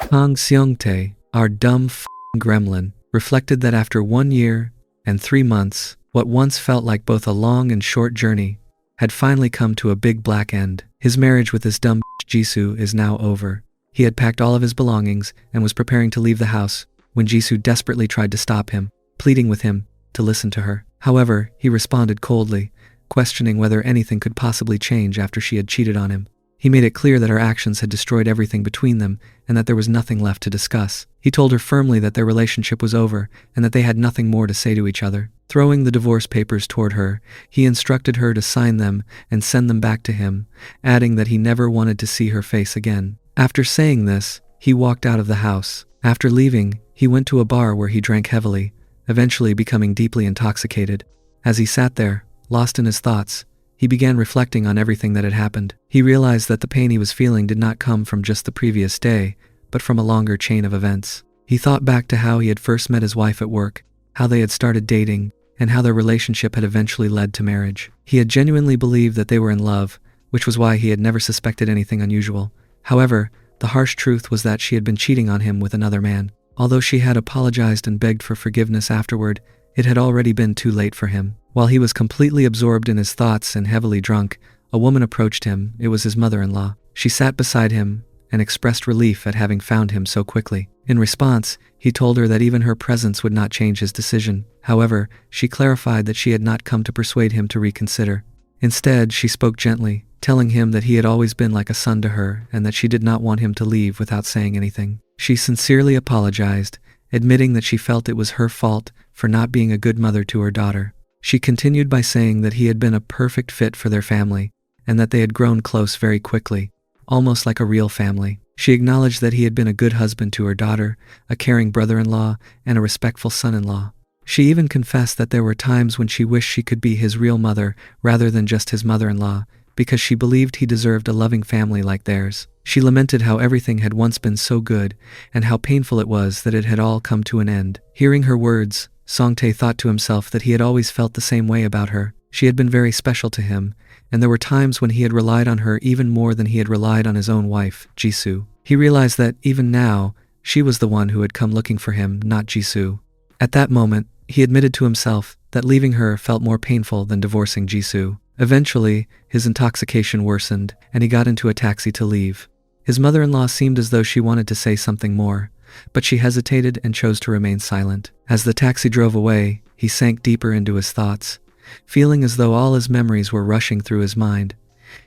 Kang Seong-tae, our dumb f***ing gremlin, reflected that after 1 year and 3 months, what once felt like both a long and short journey had finally come to a big black end. His marriage with this dumb Jisoo is now over. He had packed all of his belongings and was preparing to leave the house when Jisoo desperately tried to stop him, pleading with him to listen to her. However, he responded coldly, questioning whether anything could possibly change after she had cheated on him. He made it clear that her actions had destroyed everything between them and that there was nothing left to discuss. He told her firmly that their relationship was over and that they had nothing more to say to each other. Throwing the divorce papers toward her, he instructed her to sign them and send them back to him, adding that he never wanted to see her face again. After saying this, he walked out of the house. After leaving, he went to a bar where he drank heavily, eventually becoming deeply intoxicated. As he sat there, lost in his thoughts, he began reflecting on everything that had happened. He realized that the pain he was feeling did not come from just the previous day, but from a longer chain of events. He thought back to how he had first met his wife at work, how they had started dating, and how their relationship had eventually led to marriage. He had genuinely believed that they were in love, which was why he had never suspected anything unusual. However, the harsh truth was that she had been cheating on him with another man. Although she had apologized and begged for forgiveness afterward, it had already been too late for him. While he was completely absorbed in his thoughts and heavily drunk, a woman approached him. It was his mother-in-law. She sat beside him and expressed relief at having found him so quickly. In response, he told her that even her presence would not change his decision. However, she clarified that she had not come to persuade him to reconsider. Instead, she spoke gently, telling him that he had always been like a son to her and that she did not want him to leave without saying anything. She sincerely apologized, admitting that she felt it was her fault for not being a good mother to her daughter. She continued by saying that he had been a perfect fit for their family and that they had grown close very quickly, almost like a real family. She acknowledged that he had been a good husband to her daughter, a caring brother-in-law, and a respectful son-in-law. She even confessed that there were times when she wished she could be his real mother rather than just his mother-in-law, because she believed he deserved a loving family like theirs. She lamented how everything had once been so good and how painful it was that it had all come to an end. Hearing her words, Song-tae thought to himself that he had always felt the same way about her. She had been very special to him, and there were times when he had relied on her even more than he had relied on his own wife, Jisoo. He realized that, even now, she was the one who had come looking for him, not Jisoo. At that moment, he admitted to himself that leaving her felt more painful than divorcing Jisoo. Eventually, his intoxication worsened, and he got into a taxi to leave. His mother-in-law seemed as though she wanted to say something more, but she hesitated and chose to remain silent. As the taxi drove away, he sank deeper into his thoughts, feeling as though all his memories were rushing through his mind.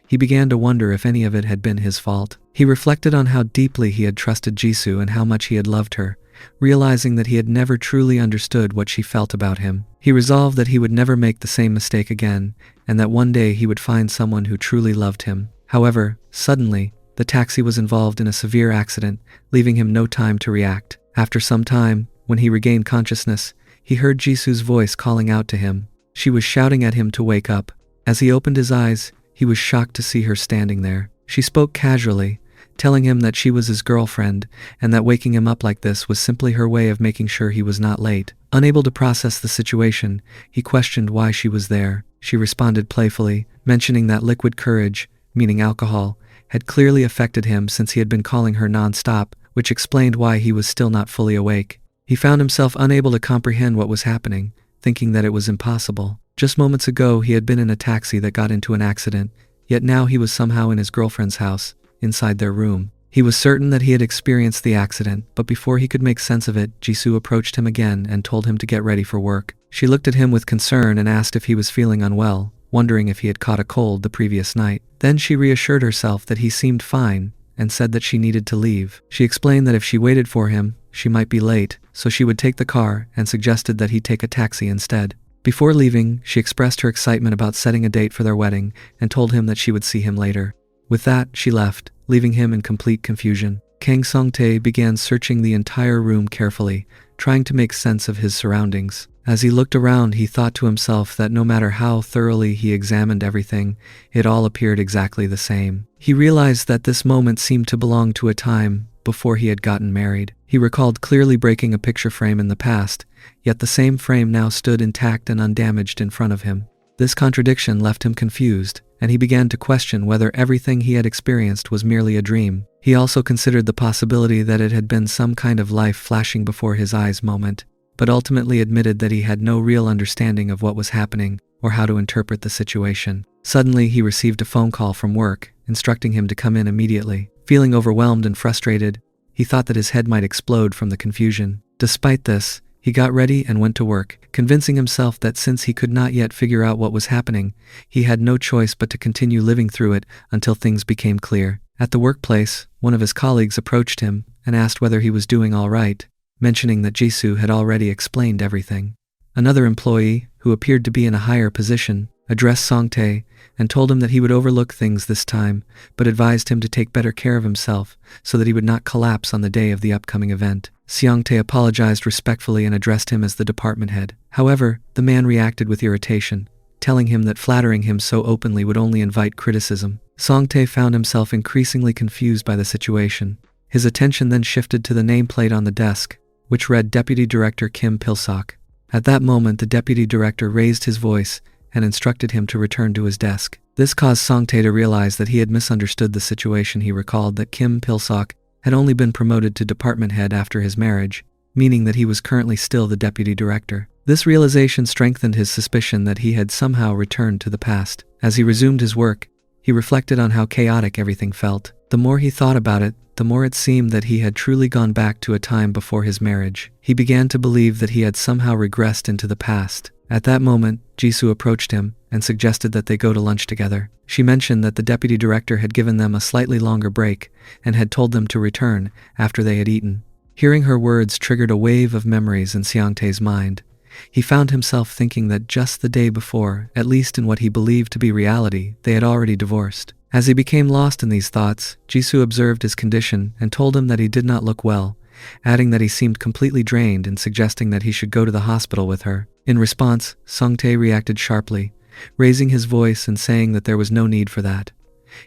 He began to wonder if any of it had been his fault. He reflected on how deeply he had trusted Jisoo and how much he had loved her, realizing that he had never truly understood what she felt about him. He resolved that he would never make the same mistake again, and that one day he would find someone who truly loved him. However, suddenly, the taxi was involved in a severe accident, leaving him no time to react. After some time, when he regained consciousness, he heard Jisoo's voice calling out to him. She was shouting at him to wake up. As he opened his eyes, he was shocked to see her standing there. She spoke casually, telling him that she was his girlfriend and that waking him up like this was simply her way of making sure he was not late. Unable to process the situation, he questioned why she was there. She responded playfully, mentioning that liquid courage, meaning alcohol, had clearly affected him since he had been calling her non-stop, which explained why he was still not fully awake. He found himself unable to comprehend what was happening, thinking that it was impossible. Just moments ago, he had been in a taxi that got into an accident, yet now he was somehow in his girlfriend's house, inside their room. He was certain that he had experienced the accident, but before he could make sense of it, Jisoo approached him again and told him to get ready for work. She looked at him with concern and asked if he was feeling unwell, wondering if he had caught a cold the previous night. Then she reassured herself that he seemed fine and said that she needed to leave. She explained that if she waited for him, she might be late, so she would take the car and suggested that he take a taxi instead. Before leaving, she expressed her excitement about setting a date for their wedding and told him that she would see him later. With that, she left, leaving him in complete confusion. Kang Seong-tae began searching the entire room carefully, trying to make sense of his surroundings. As he looked around, he thought to himself that no matter how thoroughly he examined everything, it all appeared exactly the same. He realized that this moment seemed to belong to a time before he had gotten married. He recalled clearly breaking a picture frame in the past, yet the same frame now stood intact and undamaged in front of him. This contradiction left him confused, and he began to question whether everything he had experienced was merely a dream. He also considered the possibility that it had been some kind of life flashing before his eyes moment, but ultimately admitted that he had no real understanding of what was happening or how to interpret the situation. Suddenly, he received a phone call from work, instructing him to come in immediately. Feeling overwhelmed and frustrated, he thought that his head might explode from the confusion. Despite this, he got ready and went to work, convincing himself that since he could not yet figure out what was happening, he had no choice but to continue living through it until things became clear. At the workplace, one of his colleagues approached him and asked whether he was doing all right, mentioning that Jisoo had already explained everything. Another employee, who appeared to be in a higher position, addressed Songtae and told him that he would overlook things this time, but advised him to take better care of himself so that he would not collapse on the day of the upcoming event. Songtae apologized respectfully and addressed him as the department head. However, the man reacted with irritation, telling him that flattering him so openly would only invite criticism. Songtae found himself increasingly confused by the situation. His attention then shifted to the nameplate on the desk, which read Deputy Director Kim Pilsok. At that moment, the deputy director raised his voice and instructed him to return to his desk. This caused Songtae to realize that he had misunderstood the situation. He recalled that Kim Pilsok had only been promoted to department head after his marriage, meaning that he was currently still the deputy director. This realization strengthened his suspicion that he had somehow returned to the past. As he resumed his work, he reflected on how chaotic everything felt. The more he thought about it, the more it seemed that he had truly gone back to a time before his marriage. He began to believe that he had somehow regressed into the past. At that moment, Jisoo approached him and suggested that they go to lunch together. She mentioned that the deputy director had given them a slightly longer break and had told them to return after they had eaten. Hearing her words triggered a wave of memories in Songtae's mind. He found himself thinking that just the day before, at least in what he believed to be reality, they had already divorced. As he became lost in these thoughts, Jisoo observed his condition and told him that he did not look well, adding that he seemed completely drained and suggesting that he should go to the hospital with her. In response, Songtae reacted sharply, raising his voice and saying that there was no need for that.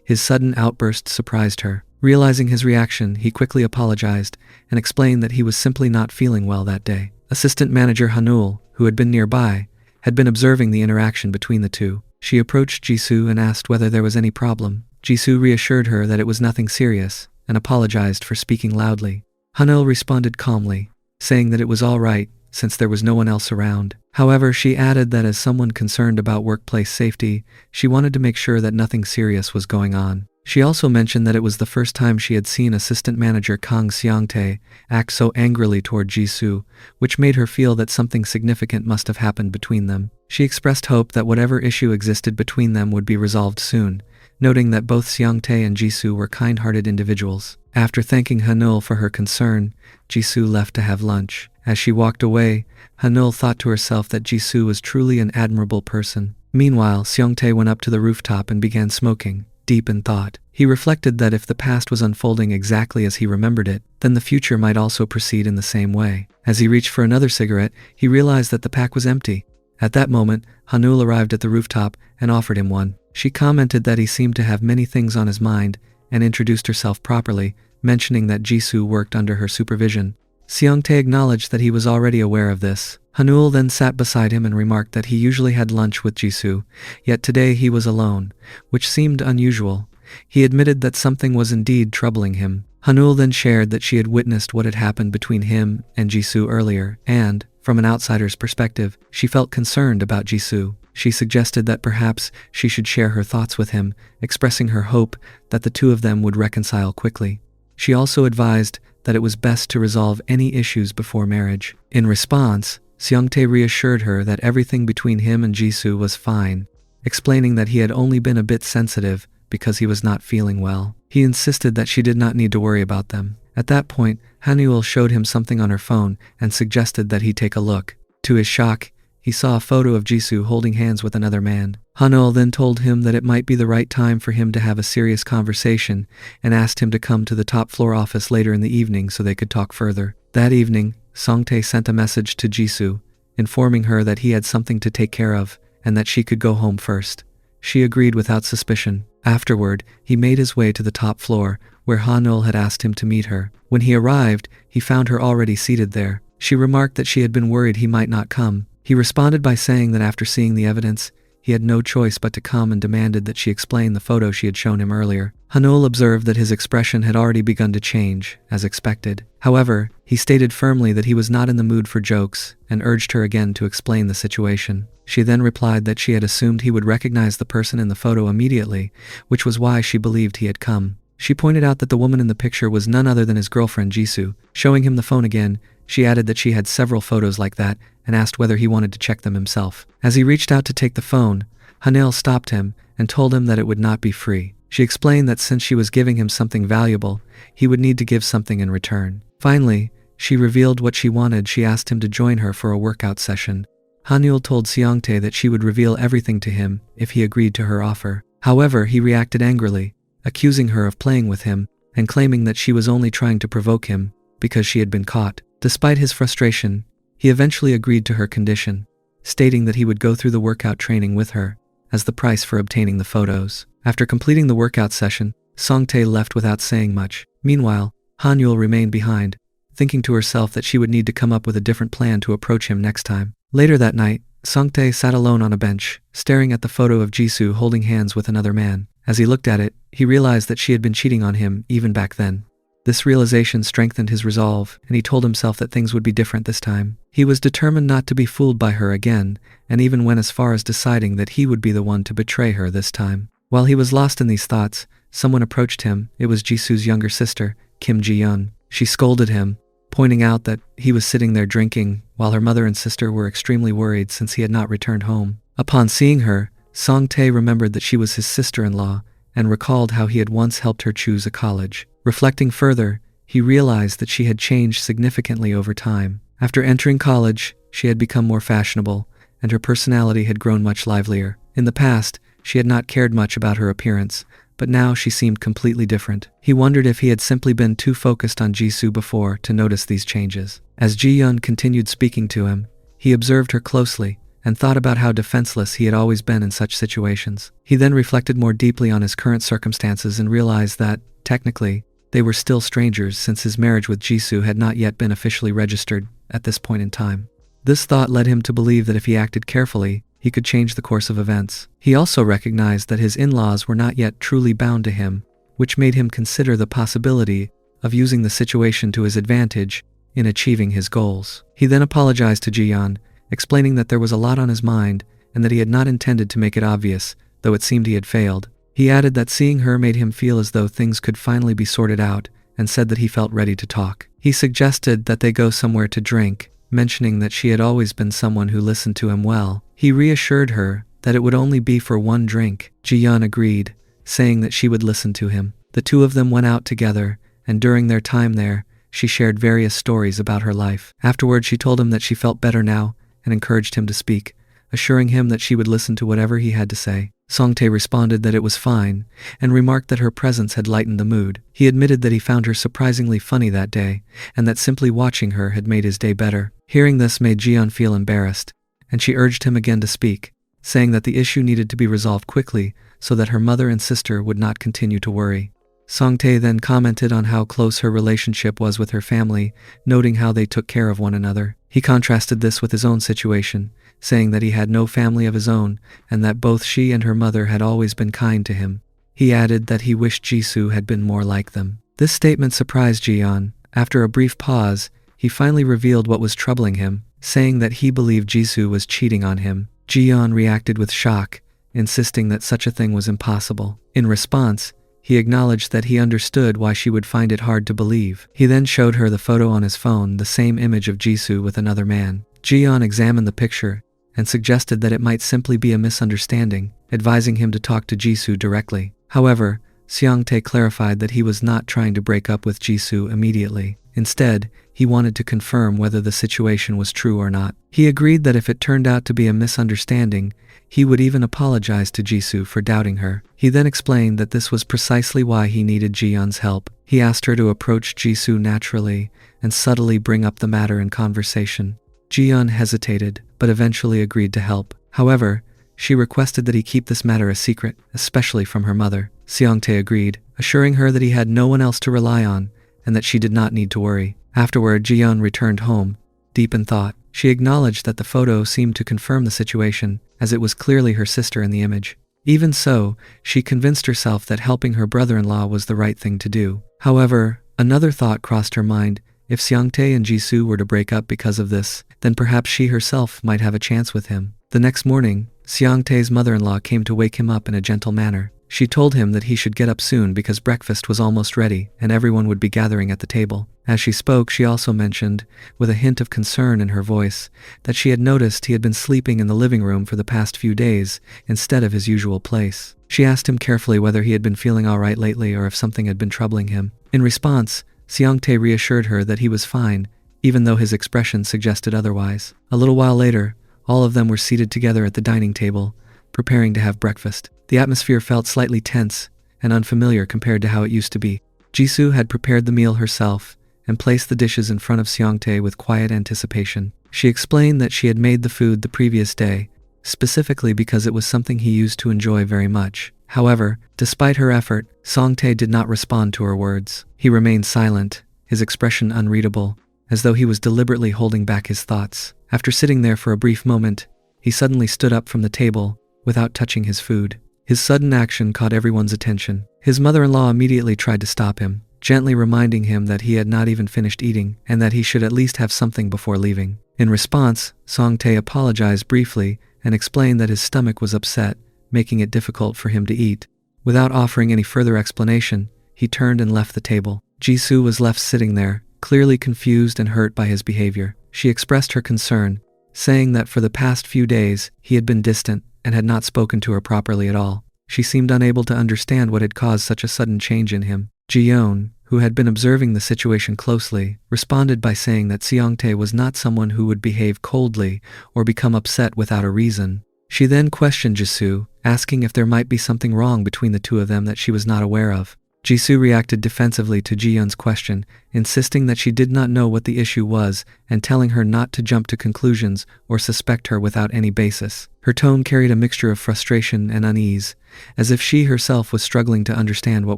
His sudden outburst surprised her. Realizing his reaction, he quickly apologized and explained that he was simply not feeling well that day. Assistant manager Hanul, who had been nearby, had been observing the interaction between the two. She approached Jisoo and asked whether there was any problem. Jisoo reassured her that it was nothing serious and apologized for speaking loudly. Hanul responded calmly, saying that it was all right since there was no one else around. However, she added that as someone concerned about workplace safety, she wanted to make sure that nothing serious was going on. She also mentioned that it was the first time she had seen assistant manager Kang Seongtae act so angrily toward Jisoo, which made her feel that something significant must have happened between them. She expressed hope that whatever issue existed between them would be resolved soon, noting that both Seongtae and Jisoo were kind-hearted individuals. After thanking Hanul for her concern, Jisoo left to have lunch. As she walked away, Hanul thought to herself that Jisoo was truly an admirable person. Meanwhile, Seongtae went up to the rooftop and began smoking, deep in thought. He reflected that if the past was unfolding exactly as he remembered it, then the future might also proceed in the same way. As he reached for another cigarette, he realized that the pack was empty. At that moment, Hanul arrived at the rooftop and offered him one. She commented that he seemed to have many things on his mind and introduced herself properly, mentioning that Jisoo worked under her supervision. Seongtae acknowledged that he was already aware of this. Hanul then sat beside him and remarked that he usually had lunch with Jisoo, yet today he was alone, which seemed unusual. He admitted that something was indeed troubling him. Hanul then shared that she had witnessed what had happened between him and Jisoo earlier, and, from an outsider's perspective, she felt concerned about Jisoo. She suggested that perhaps she should share her thoughts with him, expressing her hope that the two of them would reconcile quickly. She also advised that it was best to resolve any issues before marriage. In response, Seongtae reassured her that everything between him and Jisoo was fine, explaining that he had only been a bit sensitive because he was not feeling well. He insisted that she did not need to worry about them. At that point, Hanul showed him something on her phone and suggested that he take a look. To his shock, he saw a photo of Jisoo holding hands with another man. Hanul then told him that it might be the right time for him to have a serious conversation and asked him to come to the top floor office later in the evening so they could talk further. That evening, Songtae sent a message to Jisoo, informing her that he had something to take care of and that she could go home first. She agreed without suspicion. Afterward, he made his way to the top floor, where Hanul had asked him to meet her. When he arrived, he found her already seated there. She remarked that she had been worried he might not come. He responded by saying that after seeing the evidence, he had no choice but to come and demanded that she explain the photo she had shown him earlier. Hanul observed that his expression had already begun to change, as expected. However, he stated firmly that he was not in the mood for jokes and urged her again to explain the situation. She then replied that she had assumed he would recognize the person in the photo immediately, which was why she believed he had come. She pointed out that the woman in the picture was none other than his girlfriend Jisoo. Showing him the phone again, she added that she had several photos like that and asked whether he wanted to check them himself. As he reached out to take the phone, Hanul stopped him and told him that it would not be free. She explained that since she was giving him something valuable, he would need to give something in return. Finally, she revealed what she wanted. She asked him to join her for a workout session. Hanul told Seongtae that she would reveal everything to him if he agreed to her offer. However, he reacted angrily, accusing her of playing with him and claiming that she was only trying to provoke him because she had been caught. Despite his frustration, he eventually agreed to her condition, stating that he would go through the workout training with her as the price for obtaining the photos. After completing the workout session, Seongtae left without saying much. Meanwhile, Hanul remained behind, thinking to herself that she would need to come up with a different plan to approach him next time. Later that night, Seongtae sat alone on a bench, staring at the photo of Jisoo holding hands with another man. As he looked at it, he realized that she had been cheating on him even back then. This realization strengthened his resolve, and he told himself that things would be different this time. He was determined not to be fooled by her again, and even went as far as deciding that he would be the one to betray her this time. While he was lost in these thoughts, someone approached him. It was Jisoo's younger sister, Kim Ji-yeon. She scolded him, pointing out that he was sitting there drinking, while her mother and sister were extremely worried since he had not returned home. Upon seeing her, Seongtae remembered that she was his sister-in-law and recalled how he had once helped her choose a college. Reflecting further, he realized that she had changed significantly over time. After entering college, she had become more fashionable, and her personality had grown much livelier. In the past, she had not cared much about her appearance, but now she seemed completely different. He wondered if he had simply been too focused on Jisoo before to notice these changes. As Ji-yeon continued speaking to him, he observed her closely and thought about how defenseless he had always been in such situations. He then reflected more deeply on his current circumstances and realized that, technically, they were still strangers since his marriage with Jisoo had not yet been officially registered at this point in time. This thought led him to believe that if he acted carefully, he could change the course of events. He also recognized that his in-laws were not yet truly bound to him, which made him consider the possibility of using the situation to his advantage in achieving his goals. He then apologized to Ji-yeon, explaining that there was a lot on his mind and that he had not intended to make it obvious, though it seemed he had failed. He added that seeing her made him feel as though things could finally be sorted out, and said that he felt ready to talk. He suggested that they go somewhere to drink, mentioning that she had always been someone who listened to him well. He reassured her that it would only be for one drink. Ji-yeon agreed, saying that she would listen to him. The two of them went out together, and during their time there, she shared various stories about her life. Afterward, she told him that she felt better now and encouraged him to speak, assuring him that she would listen to whatever he had to say. Seongtae responded that it was fine, and remarked that her presence had lightened the mood. He admitted that he found her surprisingly funny that day, and that simply watching her had made his day better. Hearing this made Ji-yeon feel embarrassed, and she urged him again to speak, saying that the issue needed to be resolved quickly so that her mother and sister would not continue to worry. Seongtae then commented on how close her relationship was with her family, noting how they took care of one another. He contrasted this with his own situation, saying that he had no family of his own and that both she and her mother had always been kind to him. He added that he wished Jisoo had been more like them. This statement surprised Ji-yeon. After a brief pause, he finally revealed what was troubling him, saying that he believed Jisoo was cheating on him. Ji-yeon reacted with shock, insisting that such a thing was impossible. In response, he acknowledged that he understood why she would find it hard to believe. He then showed her the photo on his phone, the same image of Jisoo with another man. Ji-yeon examined the picture and suggested that it might simply be a misunderstanding, advising him to talk to Jisoo directly. However, Seongtae clarified that he was not trying to break up with Jisoo immediately. Instead, he wanted to confirm whether the situation was true or not. He agreed that if it turned out to be a misunderstanding, he would even apologize to Jisoo for doubting her. He then explained that this was precisely why he needed Ji-yeon's help. He asked her to approach Jisoo naturally and subtly bring up the matter in conversation. Ji-yeon hesitated, but eventually agreed to help. However, she requested that he keep this matter a secret, especially from her mother. Seongtae agreed, assuring her that he had no one else to rely on and that she did not need to worry. Afterward, Ji-yeon returned home, deep in thought. She acknowledged that the photo seemed to confirm the situation, as it was clearly her sister in the image. Even so, she convinced herself that helping her brother-in-law was the right thing to do. However, another thought crossed her mind. If Seongtae and Jisoo were to break up because of this, then perhaps she herself might have a chance with him. The next morning, Seongtae's mother-in-law came to wake him up in a gentle manner. She told him that he should get up soon because breakfast was almost ready and everyone would be gathering at the table. As she spoke, she also mentioned, with a hint of concern in her voice, that she had noticed he had been sleeping in the living room for the past few days instead of his usual place. She asked him carefully whether he had been feeling alright lately or if something had been troubling him. In response, Seongtae reassured her that he was fine, even though his expression suggested otherwise. A little while later, all of them were seated together at the dining table, preparing to have breakfast. The atmosphere felt slightly tense and unfamiliar compared to how it used to be. Jisoo had prepared the meal herself and placed the dishes in front of Seongtae with quiet anticipation. She explained that she had made the food the previous day, specifically because it was something he used to enjoy very much. However, despite her effort, Seongtae did not respond to her words. He remained silent, his expression unreadable, as though he was deliberately holding back his thoughts. After sitting there for a brief moment, he suddenly stood up from the table without touching his food. His sudden action caught everyone's attention. His mother-in-law immediately tried to stop him, gently reminding him that he had not even finished eating and that he should at least have something before leaving. In response, Seongtae apologized briefly and explained that his stomach was upset, making it difficult for him to eat. Without offering any further explanation, he turned and left the table. Jisoo was left sitting there, clearly confused and hurt by his behavior. She expressed her concern, saying that for the past few days, he had been distant and had not spoken to her properly at all. She seemed unable to understand what had caused such a sudden change in him. Ji-yeon, who had been observing the situation closely, responded by saying that Seongtae was not someone who would behave coldly or become upset without a reason. She then questioned Jisoo, asking if there might be something wrong between the two of them that she was not aware of. Jisoo reacted defensively to Ji-yeon's question, insisting that she did not know what the issue was and telling her not to jump to conclusions or suspect her without any basis. Her tone carried a mixture of frustration and unease, as if she herself was struggling to understand what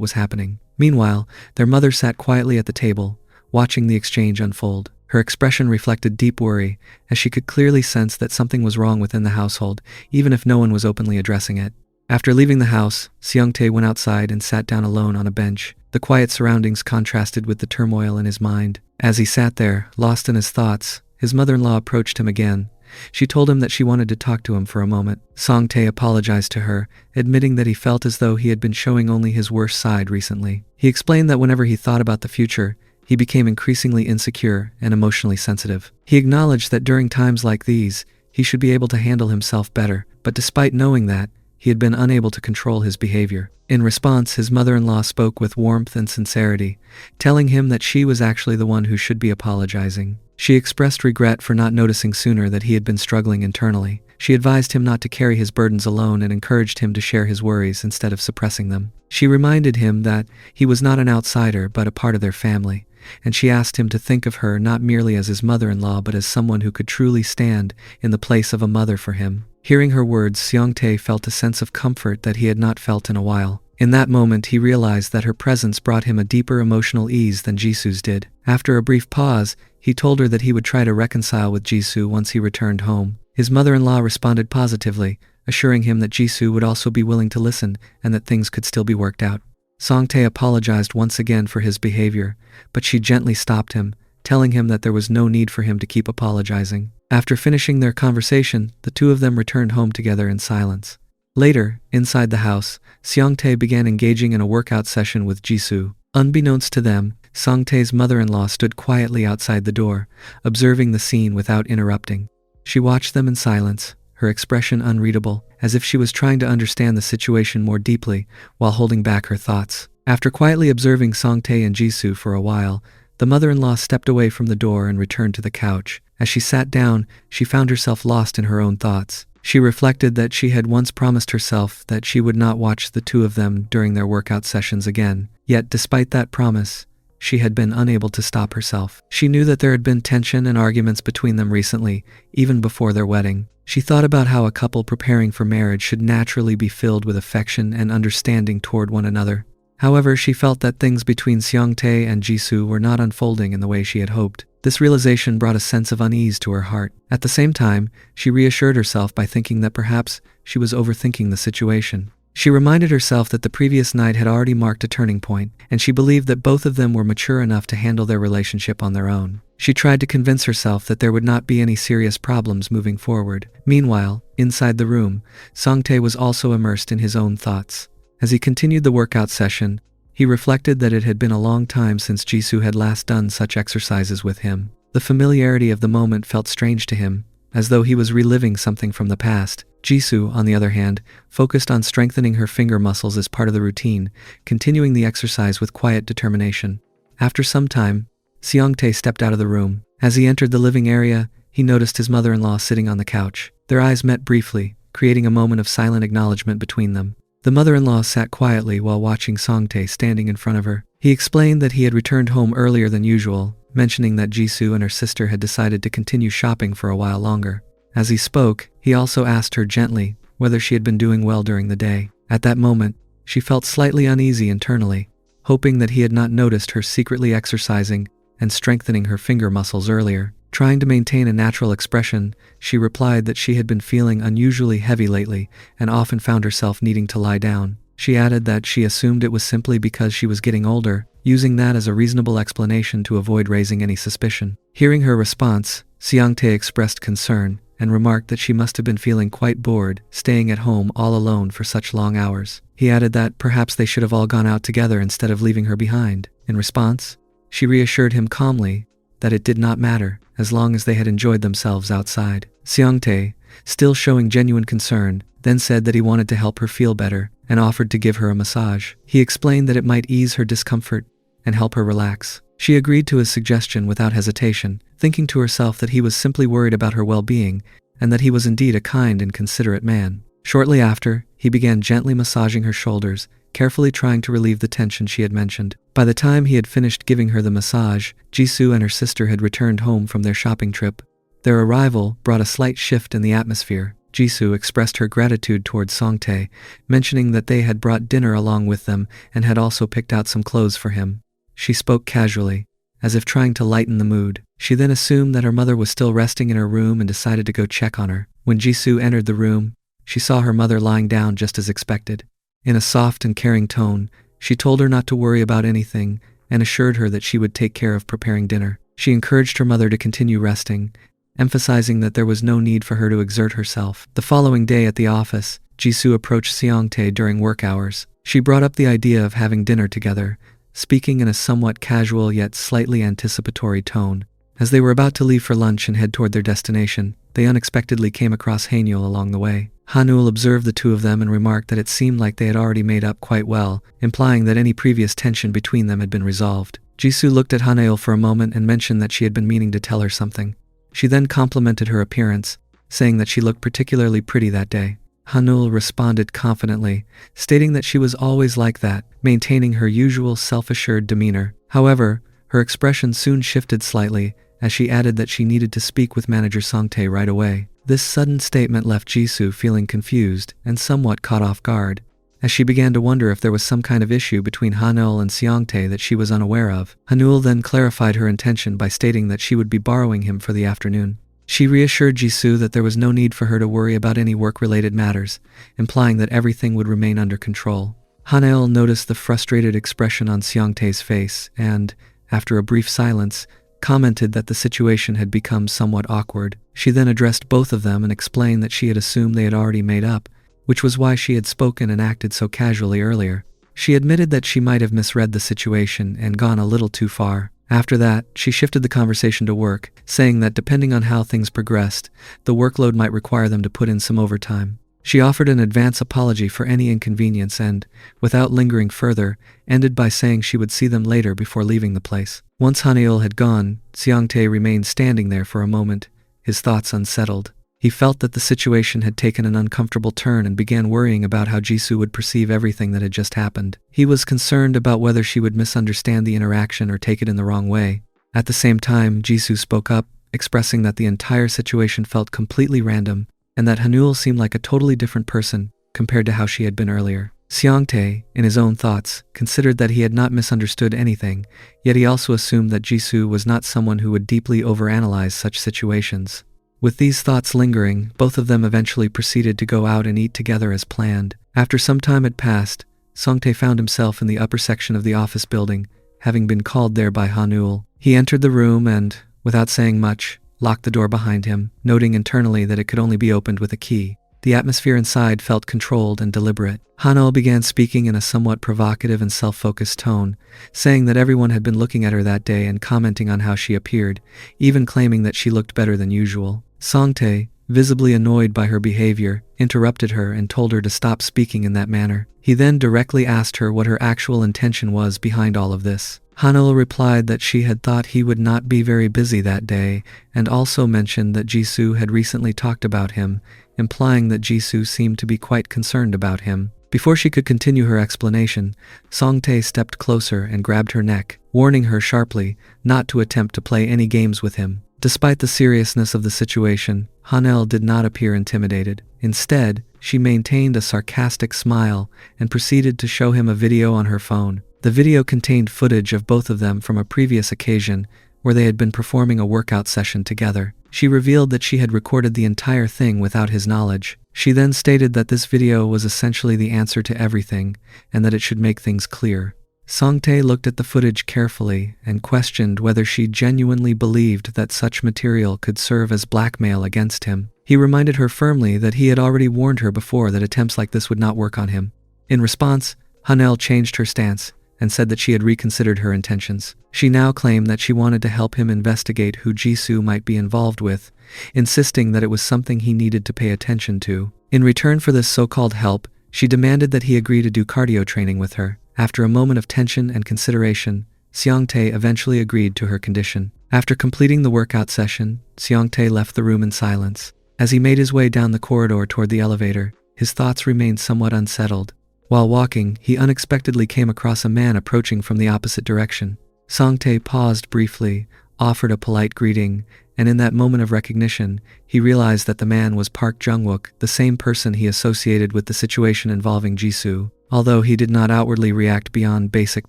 was happening. Meanwhile, their mother sat quietly at the table, watching the exchange unfold. Her expression reflected deep worry, as she could clearly sense that something was wrong within the household, even if no one was openly addressing it. After leaving the house, Seongtae went outside and sat down alone on a bench. The quiet surroundings contrasted with the turmoil in his mind. As he sat there, lost in his thoughts, his mother-in-law approached him again. She told him that she wanted to talk to him for a moment. Seongtae apologized to her, admitting that he felt as though he had been showing only his worst side recently. He explained that whenever he thought about the future, he became increasingly insecure and emotionally sensitive. He acknowledged that during times like these, he should be able to handle himself better, but despite knowing that, he had been unable to control his behavior. In response, his mother-in-law spoke with warmth and sincerity, telling him that she was actually the one who should be apologizing. She expressed regret for not noticing sooner that he had been struggling internally. She advised him not to carry his burdens alone and encouraged him to share his worries instead of suppressing them. She reminded him that he was not an outsider but a part of their family, and she asked him to think of her not merely as his mother-in-law but as someone who could truly stand in the place of a mother for him. Hearing her words, Seongtae felt a sense of comfort that he had not felt in a while. In that moment, he realized that her presence brought him a deeper emotional ease than Jisoo's did. After a brief pause, he told her that he would try to reconcile with Jisoo once he returned home. His mother-in-law responded positively, assuring him that Jisoo would also be willing to listen and that things could still be worked out. Seongtae apologized once again for his behavior, but she gently stopped him, telling him that there was no need for him to keep apologizing. After finishing their conversation, the two of them returned home together in silence. Later, inside the house, Seongtae began engaging in a workout session with Jisoo. Unbeknownst to them, Seongtae's mother-in-law stood quietly outside the door, observing the scene without interrupting. She watched them in silence, her expression unreadable, as if she was trying to understand the situation more deeply while holding back her thoughts. After quietly observing Seongtae and Jisoo for a while, the mother-in-law stepped away from the door and returned to the couch. As she sat down, she found herself lost in her own thoughts. She reflected that she had once promised herself that she would not watch the two of them during their workout sessions again. Yet, despite that promise, she had been unable to stop herself. She knew that there had been tension and arguments between them recently, even before their wedding. She thought about how a couple preparing for marriage should naturally be filled with affection and understanding toward one another. However, she felt that things between Seongtae and Jisoo were not unfolding in the way she had hoped. This realization brought a sense of unease to her heart. At the same time, she reassured herself by thinking that perhaps she was overthinking the situation. She reminded herself that the previous night had already marked a turning point, and she believed that both of them were mature enough to handle their relationship on their own. She tried to convince herself that there would not be any serious problems moving forward. Meanwhile, inside the room, Seongtae was also immersed in his own thoughts. As he continued the workout session, he reflected that it had been a long time since Jisoo had last done such exercises with him. The familiarity of the moment felt strange to him, as though he was reliving something from the past. Jisoo, on the other hand, focused on strengthening her finger muscles as part of the routine, continuing the exercise with quiet determination. After some time, Seongtae stepped out of the room. As he entered the living area, he noticed his mother-in-law sitting on the couch. Their eyes met briefly, creating a moment of silent acknowledgement between them. The mother-in-law sat quietly while watching Seongtae standing in front of her. He explained that he had returned home earlier than usual, mentioning that Jisoo and her sister had decided to continue shopping for a while longer. As he spoke, he also asked her gently whether she had been doing well during the day. At that moment, she felt slightly uneasy internally, hoping that he had not noticed her secretly exercising and strengthening her finger muscles earlier. Trying to maintain a natural expression, she replied that she had been feeling unusually heavy lately and often found herself needing to lie down. She added that she assumed it was simply because she was getting older, using that as a reasonable explanation to avoid raising any suspicion. Hearing her response, Seongtae expressed concern and remarked that she must have been feeling quite bored, staying at home all alone for such long hours. He added that perhaps they should have all gone out together instead of leaving her behind. In response, she reassured him calmly that it did not matter, as long as they had enjoyed themselves outside. Seongtae, still showing genuine concern, then said that he wanted to help her feel better and offered to give her a massage. He explained that it might ease her discomfort and help her relax. She agreed to his suggestion without hesitation, thinking to herself that he was simply worried about her well-being and that he was indeed a kind and considerate man. Shortly after, he began gently massaging her shoulders, carefully trying to relieve the tension she had mentioned. By the time he had finished giving her the massage, Jisoo and her sister had returned home from their shopping trip. Their arrival brought a slight shift in the atmosphere. Jisoo expressed her gratitude towards Seongtae, mentioning that they had brought dinner along with them and had also picked out some clothes for him. She spoke casually, as if trying to lighten the mood. She then assumed that her mother was still resting in her room and decided to go check on her. When Jisoo entered the room, she saw her mother lying down just as expected. In a soft and caring tone, she told her not to worry about anything and assured her that she would take care of preparing dinner. She encouraged her mother to continue resting, emphasizing that there was no need for her to exert herself. The following day at the office, Jisoo approached Seongtae during work hours. She brought up the idea of having dinner together, speaking in a somewhat casual yet slightly anticipatory tone. As they were about to leave for lunch and head toward their destination, they unexpectedly came across Haenyul along the way. Hanul observed the two of them and remarked that it seemed like they had already made up quite well, implying that any previous tension between them had been resolved. Jisoo looked at Hanul for a moment and mentioned that she had been meaning to tell her something. She then complimented her appearance, saying that she looked particularly pretty that day. Hanul responded confidently, stating that she was always like that, maintaining her usual self-assured demeanor. However, her expression soon shifted slightly, as she added that she needed to speak with manager Seongtae right away. This sudden statement left Jisoo feeling confused and somewhat caught off guard, as she began to wonder if there was some kind of issue between Hanul and Seongtae that she was unaware of. Hanul then clarified her intention by stating that she would be borrowing him for the afternoon. She reassured Jisoo that there was no need for her to worry about any work-related matters, implying that everything would remain under control. Hanul noticed the frustrated expression on Seongtae's face and, after a brief silence, commented that the situation had become somewhat awkward. She then addressed both of them and explained that she had assumed they had already made up, which was why she had spoken and acted so casually earlier. She admitted that she might have misread the situation and gone a little too far. After that, she shifted the conversation to work, saying that depending on how things progressed, the workload might require them to put in some overtime. She offered an advance apology for any inconvenience and, without lingering further, ended by saying she would see them later before leaving the place. Once Hanul had gone, Seongtae remained standing there for a moment, his thoughts unsettled. He felt that the situation had taken an uncomfortable turn and began worrying about how Jisoo would perceive everything that had just happened. He was concerned about whether she would misunderstand the interaction or take it in the wrong way. At the same time, Jisoo spoke up, expressing that the entire situation felt completely random and that Hanul seemed like a totally different person compared to how she had been earlier. Seongtae, in his own thoughts, considered that he had not misunderstood anything, yet he also assumed that Jisoo was not someone who would deeply overanalyze such situations. With these thoughts lingering, both of them eventually proceeded to go out and eat together as planned. After some time had passed, Seongtae found himself in the upper section of the office building, having been called there by Hanul. He entered the room and, without saying much, locked the door behind him, noting internally that it could only be opened with a key. The atmosphere inside felt controlled and deliberate. Hanul began speaking in a somewhat provocative and self-focused tone, saying that everyone had been looking at her that day and commenting on how she appeared, even claiming that she looked better than usual. Seongtae, visibly annoyed by her behavior, interrupted her and told her to stop speaking in that manner. He then directly asked her what her actual intention was behind all of this. Hanul replied that she had thought he would not be very busy that day, and also mentioned that Jisoo had recently talked about him, implying that Jisoo seemed to be quite concerned about him. Before she could continue her explanation, Seongtae stepped closer and grabbed her neck, warning her sharply not to attempt to play any games with him. Despite the seriousness of the situation, Hanul did not appear intimidated. Instead, she maintained a sarcastic smile and proceeded to show him a video on her phone. The video contained footage of both of them from a previous occasion where they had been performing a workout session together. She revealed that she had recorded the entire thing without his knowledge. She then stated that this video was essentially the answer to everything and that it should make things clear. Seongtae looked at the footage carefully and questioned whether she genuinely believed that such material could serve as blackmail against him. He reminded her firmly that he had already warned her before that attempts like this would not work on him. In response, Hanul changed her stance and said that she had reconsidered her intentions. She now claimed that she wanted to help him investigate who Jisoo might be involved with, insisting that it was something he needed to pay attention to. In return for this so-called help, she demanded that he agree to do cardio training with her. After a moment of tension and consideration, Seongtae eventually agreed to her condition. After completing the workout session, Seongtae left the room in silence. As he made his way down the corridor toward the elevator, his thoughts remained somewhat unsettled. While walking, he unexpectedly came across a man approaching from the opposite direction. Seongtae paused briefly, offered a polite greeting, and in that moment of recognition, he realized that the man was Park Jung-wook, the same person he associated with the situation involving Jisoo. Although he did not outwardly react beyond basic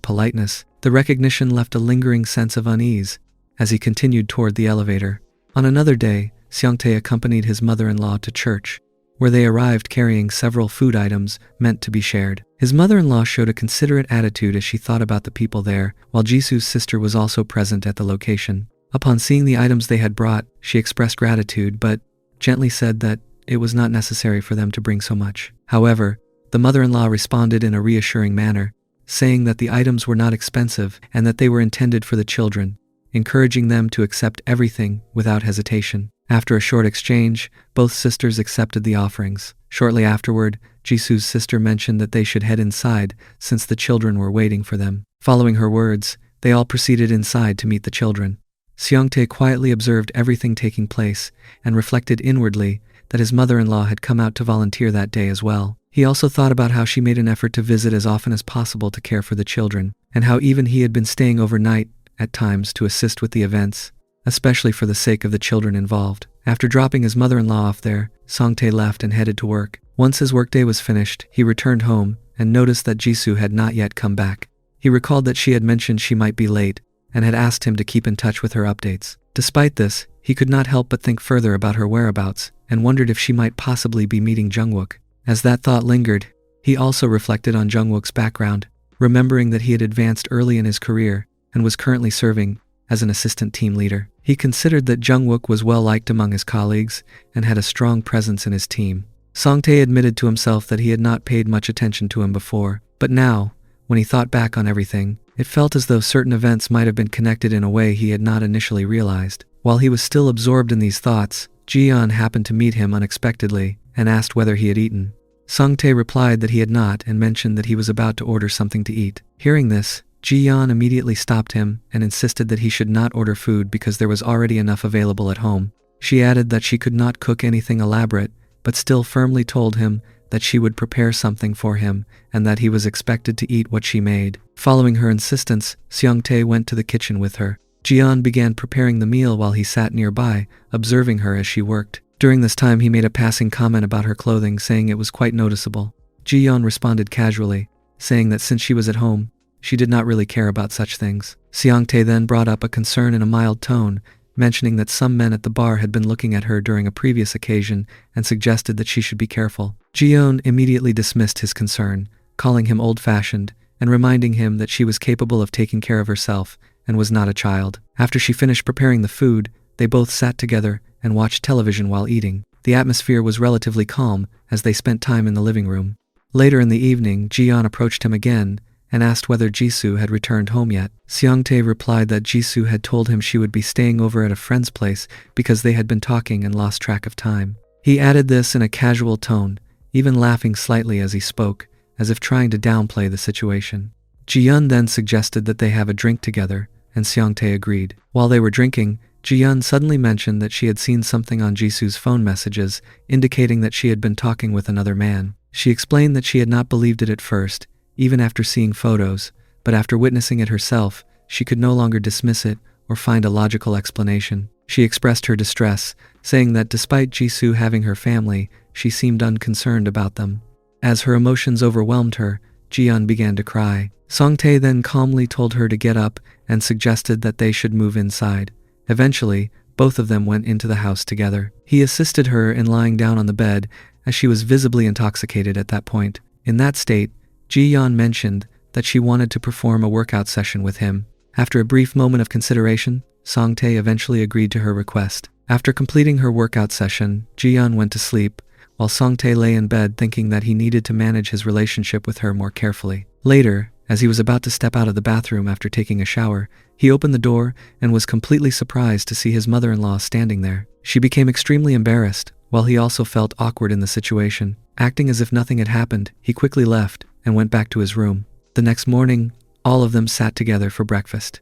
politeness, the recognition left a lingering sense of unease as he continued toward the elevator. On another day, Seongtae accompanied his mother-in-law to church, where they arrived carrying several food items meant to be shared. His mother-in-law showed a considerate attitude as she thought about the people there, while Jisoo's sister was also present at the location. Upon seeing the items they had brought, she expressed gratitude but gently said that it was not necessary for them to bring so much. However, the mother-in-law responded in a reassuring manner, saying that the items were not expensive and that they were intended for the children, encouraging them to accept everything without hesitation. After a short exchange, both sisters accepted the offerings. Shortly afterward, Jisoo's sister mentioned that they should head inside since the children were waiting for them. Following her words, they all proceeded inside to meet the children. Seongtae quietly observed everything taking place and reflected inwardly that his mother-in-law had come out to volunteer that day as well. He also thought about how she made an effort to visit as often as possible to care for the children, and how even he had been staying overnight at times to assist with the events, especially for the sake of the children involved. After dropping his mother-in-law off there, Seongtae left and headed to work. Once his workday was finished, he returned home and noticed that Jisoo had not yet come back. He recalled that she had mentioned she might be late and had asked him to keep in touch with her updates. Despite this, he could not help but think further about her whereabouts and wondered if she might possibly be meeting Jung-wook. As that thought lingered, he also reflected on Jung-wook's background, remembering that he had advanced early in his career and was currently serving as an assistant team leader. He considered that Jung-wook was well liked among his colleagues and had a strong presence in his team. Seongtae admitted to himself that he had not paid much attention to him before, but now, when he thought back on everything, it felt as though certain events might have been connected in a way he had not initially realized. While he was still absorbed in these thoughts, Ji-yeon happened to meet him unexpectedly and asked whether he had eaten. Seongtae replied that he had not and mentioned that he was about to order something to eat. Hearing this, Ji-yeon immediately stopped him and insisted that he should not order food because there was already enough available at home. She added that she could not cook anything elaborate, but still firmly told him that she would prepare something for him and that he was expected to eat what she made. Following her insistence, Seongtae went to the kitchen with her. Ji-yeon began preparing the meal while he sat nearby, observing her as she worked. During this time he made a passing comment about her clothing, saying it was quite noticeable. Ji-yeon responded casually, saying that since she was at home, she did not really care about such things. Seong-tae then brought up a concern in a mild tone, mentioning that some men at the bar had been looking at her during a previous occasion and suggested that she should be careful. Ji-yeon immediately dismissed his concern, calling him old-fashioned and reminding him that she was capable of taking care of herself and was not a child. After she finished preparing the food, they both sat together and watched television while eating. The atmosphere was relatively calm as they spent time in the living room. Later in the evening, Ji-yeon approached him again and asked whether Jisoo had returned home yet. Seong-tae replied that Jisoo had told him she would be staying over at a friend's place because they had been talking and lost track of time. He added this in a casual tone, even laughing slightly as he spoke, as if trying to downplay the situation. Ji-yeon then suggested that they have a drink together, and Seong-tae agreed. While they were drinking, Ji-yeon suddenly mentioned that she had seen something on Jisoo's phone messages, indicating that she had been talking with another man. She explained that she had not believed it at first, even after seeing photos, but after witnessing it herself, she could no longer dismiss it or find a logical explanation. She expressed her distress, saying that despite Jisoo having her family, she seemed unconcerned about them. As her emotions overwhelmed her, Ji-yeon began to cry. Seong-tae then calmly told her to get up and suggested that they should move inside. Eventually, both of them went into the house together. He assisted her in lying down on the bed, as she was visibly intoxicated at that point. In that state, Ji-yeon mentioned that she wanted to perform a workout session with him. After a brief moment of consideration, Seong-tae eventually agreed to her request. After completing her workout session, Ji-yeon went to sleep, while Seong-tae lay in bed thinking that he needed to manage his relationship with her more carefully. Later, as he was about to step out of the bathroom after taking a shower, he opened the door and was completely surprised to see his mother-in-law standing there. She became extremely embarrassed, while he also felt awkward in the situation. Acting as if nothing had happened, he quickly left and went back to his room. The next morning, all of them sat together for breakfast.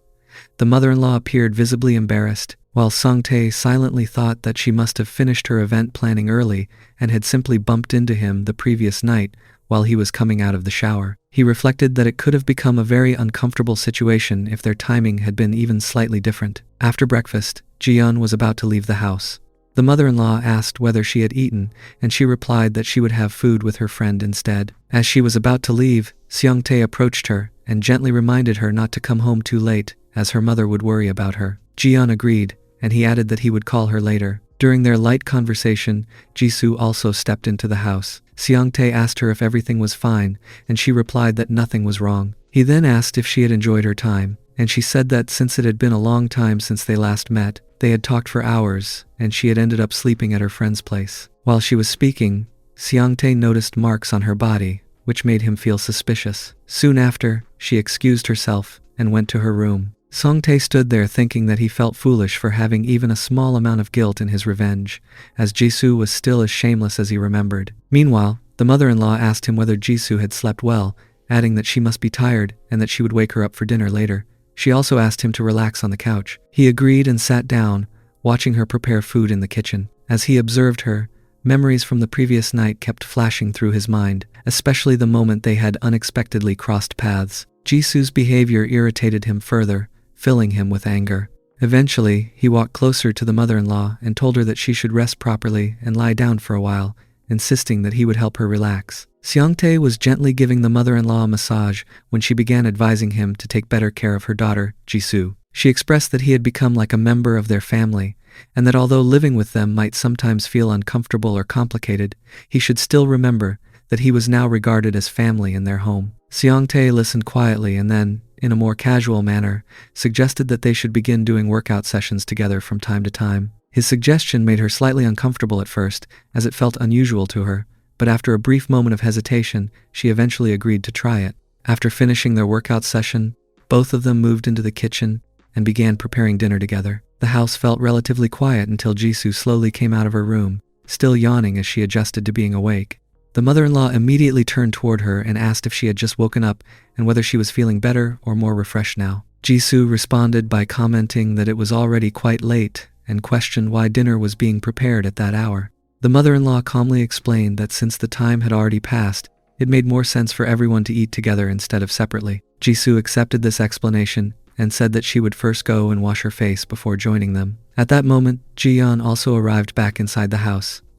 The mother-in-law appeared visibly embarrassed, while Seong-tae silently thought that she must have finished her event planning early and had simply bumped into him the previous night while he was coming out of the shower. He reflected that it could have become a very uncomfortable situation if their timing had been even slightly different. After breakfast, Ji-yeon was about to leave the house. The mother-in-law asked whether she had eaten, and she replied that she would have food with her friend instead. As she was about to leave, Seong-tae approached her and gently reminded her not to come home too late, as her mother would worry about her. Ji-yeon agreed, and he added that he would call her later. During their light conversation, Jisoo also stepped into the house. Seong-tae asked her if everything was fine, and she replied that nothing was wrong. He then asked if she had enjoyed her time, and she said that since it had been a long time since they last met, they had talked for hours, and she had ended up sleeping at her friend's place. While she was speaking, Seong-tae noticed marks on her body, which made him feel suspicious. Soon after, she excused herself and went to her room. Seong-tae stood there thinking that he felt foolish for having even a small amount of guilt in his revenge, as Jisoo was still as shameless as he remembered. Meanwhile, the mother-in-law asked him whether Jisoo had slept well, adding that she must be tired and that she would wake her up for dinner later. She also asked him to relax on the couch. He agreed and sat down, watching her prepare food in the kitchen. As he observed her, memories from the previous night kept flashing through his mind, especially the moment they had unexpectedly crossed paths. Jisoo's behavior irritated him further, filling him with anger. Eventually, he walked closer to the mother-in-law and told her that she should rest properly and lie down for a while, insisting that he would help her relax. Seong-tae was gently giving the mother-in-law a massage when she began advising him to take better care of her daughter, Jisoo. She expressed that he had become like a member of their family, and that although living with them might sometimes feel uncomfortable or complicated, he should still remember that he was now regarded as family in their home. Seong-tae listened quietly and then, in a more casual manner, suggested that they should begin doing workout sessions together from time to time. His suggestion made her slightly uncomfortable at first, as it felt unusual to her, but after a brief moment of hesitation, she eventually agreed to try it. After finishing their workout session, both of them moved into the kitchen and began preparing dinner together. The house felt relatively quiet until Jisoo slowly came out of her room, still yawning as she adjusted to being awake. The mother-in-law immediately turned toward her and asked if she had just woken up and whether she was feeling better or more refreshed now. Jisoo responded by commenting that it was already quite late and questioned why dinner was being prepared at that hour. The mother-in-law calmly explained that since the time had already passed, it made more sense for everyone to eat together instead of separately. Jisoo accepted this explanation and said that she would first go and wash her face before joining them. At that moment, Ji-yeon also arrived back inside the house.